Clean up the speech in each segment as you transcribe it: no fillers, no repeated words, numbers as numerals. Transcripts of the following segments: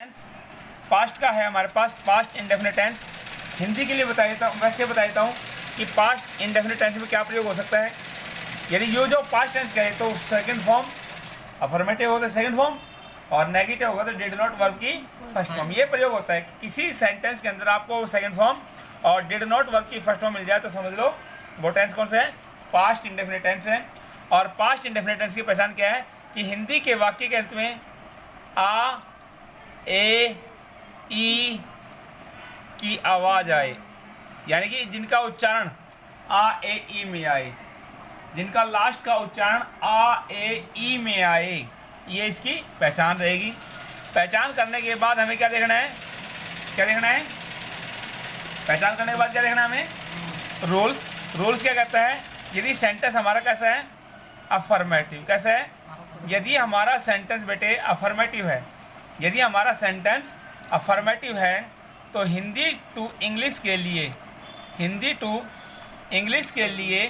Past का है हमारे पास पास्ट इंडेफिनिट टेंस। हिंदी के लिए बता देता हूँ, वैसे बता देता हूँ कि पास्ट इंडेफिनिट टेंस में क्या प्रयोग हो सकता है। यदि यो जो पास्ट टेंस कहे तो सेकंड फॉर्म अफर्मेटिव होगा सेकंड फॉर्म और नेगेटिव होगा तो डिड नॉट वर्ब की फर्स्ट फॉर्म। ये प्रयोग होता है किसी सेंटेंस के अंदर आपको सेकंड फॉर्म और डिड नॉट वर्ब की फर्स्ट फॉर्म मिल जाए तो समझ लो वो टेंस कौन सा है, पास्ट इंडेफिनिट टेंस है। और पास्ट इंडेफिनिट टेंस की पहचान क्या है कि हिंदी के वाक्य के अंत में आ ए ई की आवाज़ आए, यानी कि जिनका उच्चारण आ ए ई में आए, जिनका लास्ट का उच्चारण आ ए ई में आए, ये इसकी पहचान रहेगी। पहचान करने के बाद हमें क्या देखना है, क्या देखना है, पहचान करने के बाद क्या देखना है हमें, रूल्स क्या कहता है। यदि सेंटेंस हमारा कैसा है, अफर्मेटिव, कैसा है, यदि हमारा सेंटेंस बेटे अफर्मेटिव है, यदि हमारा सेंटेंस अफर्मेटिव है तो हिंदी टू इंग्लिश के लिए, हिंदी टू इंग्लिश के लिए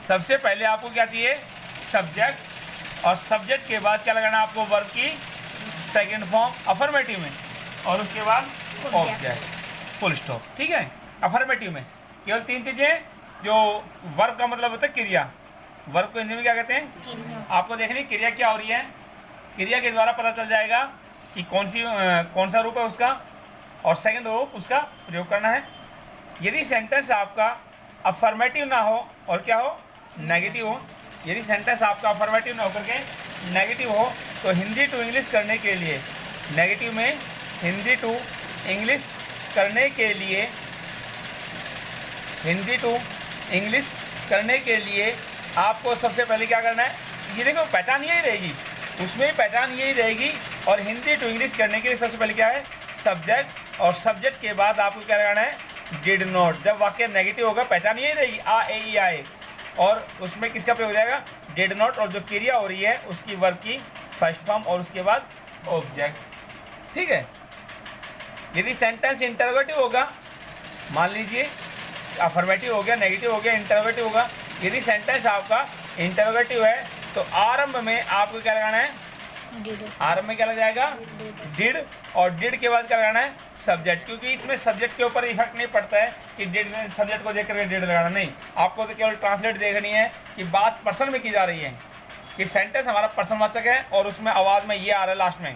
सबसे पहले आपको क्या चाहिए, सब्जेक्ट, और सब्जेक्ट के बाद क्या लगाना आपको, वर्ब की सेकंड फॉर्म अफर्मेटिव में, और उसके बाद ऑब्जेक्ट, फुल स्टॉप। ठीक है, अफर्मेटिव में केवल तीन चीज़ें, जो वर्ब का मतलब होता है क्रिया, वर्ब को हिंदी में क्या कहते हैं, आपको देखनी क्रिया क्या हो रही है, क्रिया के द्वारा पता चल जाएगा कि कौन सा रूप है उसका, और सेकंड रूप उसका प्रयोग करना है। यदि सेंटेंस आपका अफर्मेटिव ना हो और क्या हो, नेगेटिव हो, यदि सेंटेंस आपका अफर्मेटिव ना होकर के नेगेटिव हो तो हिंदी टू इंग्लिश करने के लिए, नेगेटिव में हिंदी टू इंग्लिश करने के लिए, हिंदी टू इंग्लिश करने के लिए आपको सबसे पहले क्या करना है, ये देखो पहचान यही रहेगी, उसमें पहचान यही रहेगी। और हिंदी टू इंग्लिश करने के लिए सबसे पहले क्या है, सब्जेक्ट, और सब्जेक्ट के बाद आपको क्या लगाना है, डिड नॉट। जब वाक्य नेगेटिव होगा पहचान यही रहेगी, आ ए ई आए, और उसमें किसका प्रयोग हो जाएगा, डिड नॉट, और जो क्रिया हो रही है उसकी वर्ब की फर्स्ट फॉर्म और उसके बाद ऑब्जेक्ट। ठीक है, यदि सेंटेंस इंटरोगेटिव होगा, मान लीजिए अफर्मेटिव हो गया, नेगेटिव हो गया, इंटरोगेटिव होगा, यदि सेंटेंस आपका इंटरोगेटिव है तो आरंभ में आपको क्या लगाना है, आरंभ में क्या लग जाएगा, डिड, और डिड के बाद क्या लगाना है, सब्जेक्ट, क्योंकि इसमें सब्जेक्ट के ऊपर इफेक्ट नहीं पड़ता है कि डिड सब्जेक्ट को देख करके डिड लगाना, नहीं, आपको तो केवल ट्रांसलेट देखनी है कि बात पर्सन में की जा रही है, कि सेंटेंस हमारा पर्सनवाचक है और उसमें आवाज़ में ये आ रहा है, लास्ट में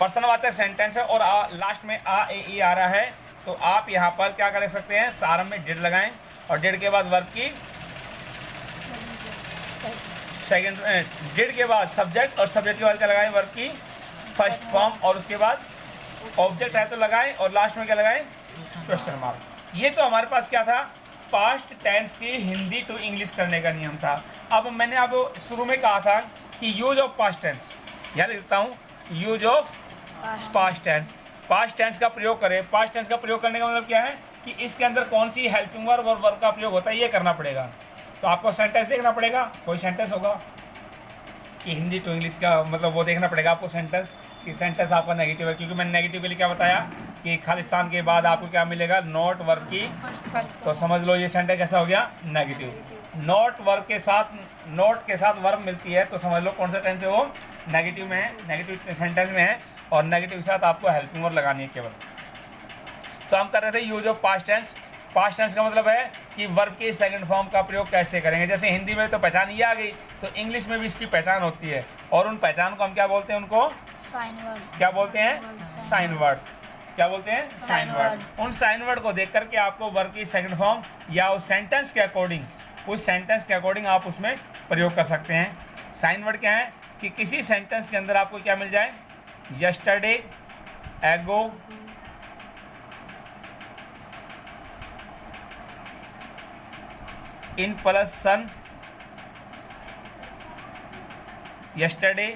पर्सनवाचक सेंटेंस है और लास्ट में आ ए ई आ रहा है, तो आप यहाँ पर क्या कर सकते हैं, आरंभ में डिड लगाएं और डिड के बाद वर्ब की सेकंड, डिड के बाद सब्जेक्ट, और सब्जेक्ट के बाद क्या लगाएं, वर्ब की फर्स्ट फॉर्म, और उसके बाद ऑब्जेक्ट है तो लगाएं, और लास्ट में क्या लगाएं, क्वेश्चन मार्क। ये तो हमारे पास क्या था, पास्ट टेंस की हिंदी टू इंग्लिश करने का नियम था। अब मैंने आपको शुरू में कहा था कि यूज ऑफ पास्ट टेंस, यहाँ लिख देता हूँ, use of past tense, past tense का प्रयोग करें। पास्ट टेंस का प्रयोग करने का मतलब क्या है कि इसके अंदर कौन सी हेल्पिंग वर्ब और वर्ब का प्रयोग होता है, ये करना पड़ेगा। तो आपको सेंटेंस देखना पड़ेगा, कोई सेंटेंस होगा कि हिंदी टू इंग्लिश का मतलब वो देखना पड़ेगा आपको सेंटेंस, कि सेंटेंस आपका नेगेटिव है, क्योंकि मैंने नेगेटिव के लिए क्या बताया कि खालिस्तान के बाद आपको क्या मिलेगा, नॉट वर्ब की, तो समझ लो ये सेंटेंस कैसा हो गया, नेगेटिव। नॉट वर्ब के साथ, नॉट के साथ वर्ब मिलती है तो समझ लो कौन सा टेंस है वो, नेगेटिव में है, नेगेटिव सेंटेंस में है, और नेगेटिव के साथ आपको हेल्पिंग वर्ब लगानी है केवल। तो हम कर रहे थे use of past tense. Past tense का मतलब है कि वर्ब के सेकंड फॉर्म का प्रयोग कैसे करेंगे। जैसे हिंदी में तो पहचान ये आ गई, तो इंग्लिश में भी इसकी पहचान होती है, और उन पहचान को हम क्या बोलते हैं, उनको साइन वर्ड, क्या बोलते हैं, साइन वर्ड। क्या बोलते हैं, साइन वर्ड। उन साइन वर्ड को देख करके आपको वर्ब की सेकंड फॉर्म या उस सेंटेंस के अकॉर्डिंग, उस सेंटेंस के अकॉर्डिंग आप उसमें प्रयोग कर सकते हैं। साइन वर्ड क्या है कि किसी सेंटेंस के अंदर आपको क्या मिल जाए, यस्टरडे, एगो, इन प्लस सन, यस्टरडे,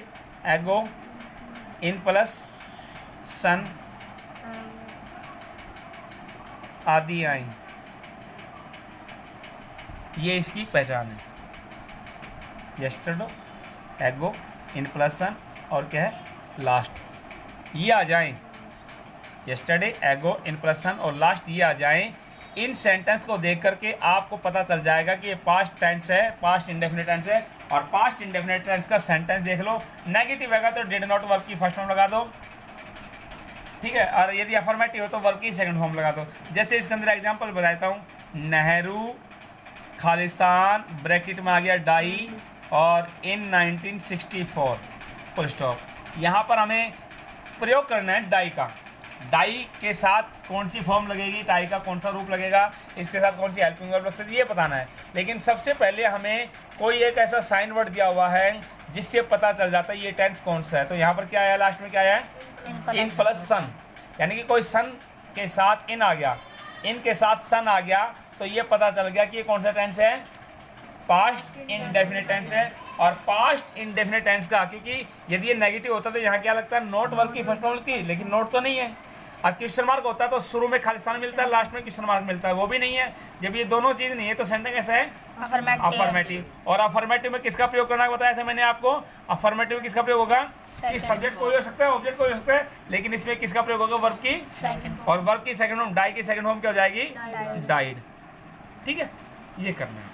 एगो, इन प्लस सन आदि आई, ये इसकी पहचान है। यस्टरडे, एगो, इन प्लस सन, और क्या है, लास्ट, ये आ जाएं, यस्टरडे, एगो, इन प्लस सन और लास्ट ये आ जाएं। इन सेंटेंस को देख करके आपको पता चल जाएगा कि ये पास्ट टेंस है, पास्ट इंडेफिनिट टेंस है, और पास्ट इंडेफिनिट टेंस का सेंटेंस देख लो, नेगेटिव है तो डिड नॉट वर्ब की फर्स्ट फॉर्म लगा दो, ठीक है, और यदि अफर्मेटिव हो तो वर्ब की सेकंड फॉर्म लगा दो। जैसे इसके अंदर एग्जांपल बताता हूँ, नेहरू, खालिस्तान, ब्रैकेट में आ गया डाई और इन 1964 फुल स्टॉप। यहाँ पर हमें प्रयोग करना है डाई का, डाई के साथ कौन सी फॉर्म लगेगी, डाई का कौन सा रूप लगेगा, इसके साथ कौन सी हेल्पिंग वर्ब लग सकती है, ये बताना है। लेकिन सबसे पहले हमें कोई एक ऐसा साइन वर्ड दिया हुआ है जिससे पता चल जाता है ये टेंस कौन सा है। तो यहाँ पर क्या आया, लास्ट में क्या आया, इन प्लस सन, यानी कि कोई सन के साथ इन आ गया, इन के साथ सन आ गया, तो ये पता चल गया कि ये कौन सा टेंस है, पास्ट इंडेफिनिट टेंस है। और पास्ट इंडेफिनिट टेंस का, क्योंकि यदि ये नेगेटिव होता तो यहाँ क्या लगता है, नोट वर्ब की फर्स्ट फॉर्म लगती, लेकिन नोट तो नहीं है। और क्वेश्चन मार्क होता है तो शुरू में खालिस्तान मिलता है, लास्ट में क्वेश्चन मार्क मिलता है, वो भी नहीं है। जब ये दोनों चीज़ नहीं है तो सेंटेंस कैसा है, अफर्मेटिव। और अफर्मेटिव में किसका प्रयोग करना बताया था मैंने आपको, अफर्मेटिव में किसका प्रयोग होगा, कि सब्जेक्ट कोई हो सकता है, ऑब्जेक्ट कोई हो सकता है, लेकिन इसमें किसका प्रयोग होगा, वर्ब की, और वर्ब की सेकंड फॉर्म, डाई की सेकंड फॉर्म क्या हो जाएगी, डाइड। ठीक है, ये करना है।